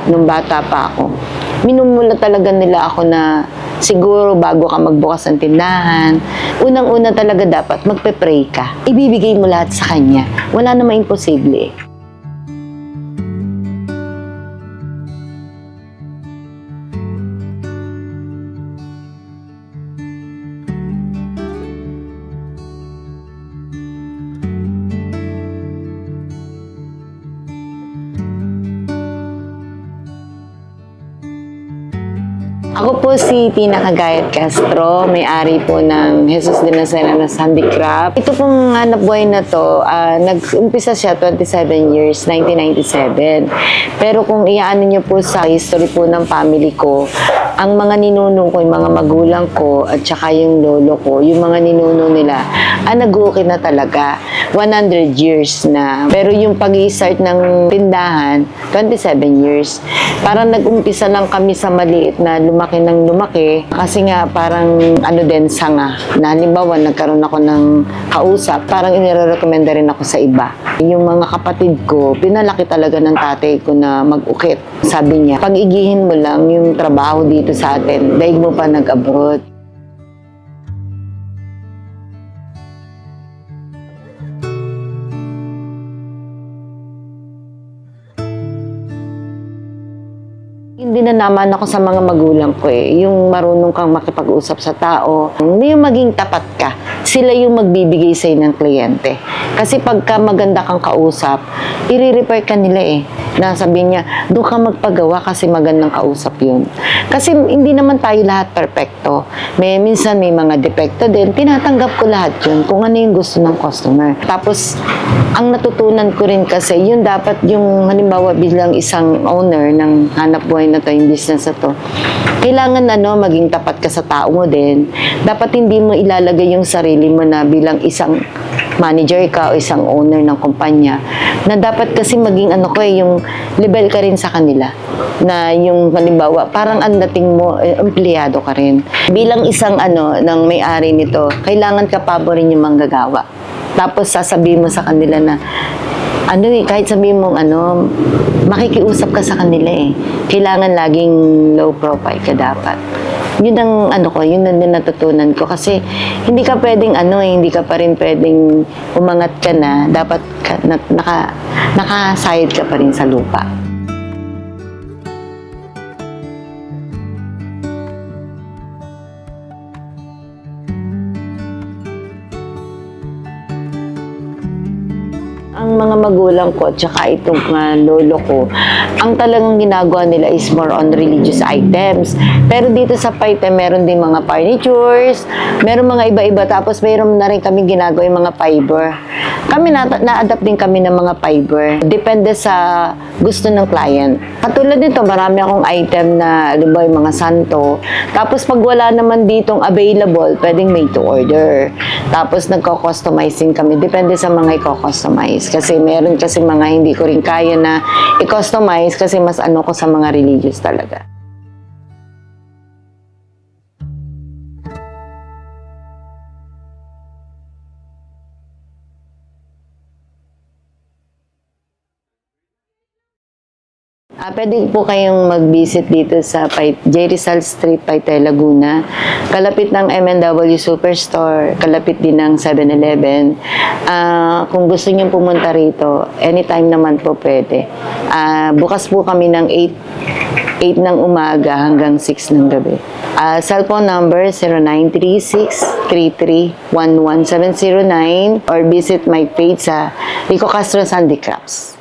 nung bata pa ako. Minumula talaga nila ako na siguro bago ka magbukas ng tindahan, unang-una talaga dapat magpe-pray ka. Ibibigay mo lahat sa Kanya. Wala namang imposible. Ako po si Tina Cagayat Castro, may-ari po ng Jesus de Nazarenas Handicraft. Ito pong hanap buhay na to, nag-umpisa siya 27 years, 1997. Pero kung iaano niyo po sa history po ng family ko, ang mga ninunong ko, yung mga magulang ko, at saka yung lolo ko, yung mga ninunong nila, nag-uukit na talaga. 100 years na. Pero yung pag-i-start ng tindahan, 27 years. Parang nag-umpisa lang kami sa maliit na lumaki ng lumaki. Kasi nga parang sanga. Na halimbawa, nagkaroon ako ng kausap. Parang inirekomenda rin ako sa iba. Yung mga kapatid ko, pinalaki talaga ng tatay ko na mag-ukit. Sabi niya, pag-igihin mo lang yung trabaho dito sa atin, daig mo pa nag-abroad. Hindi na naman ako sa mga magulang ko yung marunong kang makipag-usap sa tao, yung maging tapat ka. Sila yung magbibigay sa'yo ng kliyente. Kasi pagka maganda kang kausap, i-refer ka nila na sabihin niya, doon ka magpagawa kasi magandang kausap yun. Kasi hindi naman tayo lahat perfecto. Minsan may mga depekto din, tinatanggap ko lahat yun kung ano yung gusto ng customer. Tapos, ang natutunan ko rin kasi, yun dapat yung halimbawa bilang isang owner ng hanap buhay na to, yung business na to, kailangan maging tapat ka sa tao mo din. Dapat hindi mo ilalagay yung sarili mo na bilang isang manager ka o isang owner ng kumpanya, na dapat kasi maging yung level ka rin sa kanila. Na yung halimbawa, parang ang dating mo, empleyado ka rin. Bilang isang ng may-ari nito, kailangan ka rin yung manggagawa. Tapos sasabihin mo sa kanila na kahit sabihin mong makikiusap ka sa kanila Kailangan laging low profile ka dapat. Yun ang yun ang natutunan ko kasi hindi ka pwedeng hindi ka pa rin pwedeng umangat ka na, dapat nakasayad ka pa rin sa lupa. Ang mga magulang ko at saka itong lolo ko, ang talagang ginagawa nila is more on religious items. Pero dito sa Paite, meron din mga furnitures, meron mga iba-iba, tapos meron na rin kami ginagawa yung mga fiber. Kami na-adapt din kami ng mga fiber. Depende sa gusto ng client. Katulad nito, marami akong item na, yung mga santo. Tapos pag wala naman ditong available, pwedeng made to order. Tapos nagko-customizing kami. Depende sa mga i-customize. Kasi meron kasi mga hindi ko rin kaya na i-customize kasi mas ko sa mga religious talaga. Pwede po kayong mag-visit dito sa J. Rizal Street, Paite, Laguna. Kalapit ng M&W Superstore, kalapit din ng 7-Eleven. Kung gusto niyo pumunta rito, anytime naman po pwede. Bukas po kami ng 8 ng umaga hanggang 6 ng gabi. Cellphone number 0936-33-11709 or visit my page sa Rico Castro Handicrafts.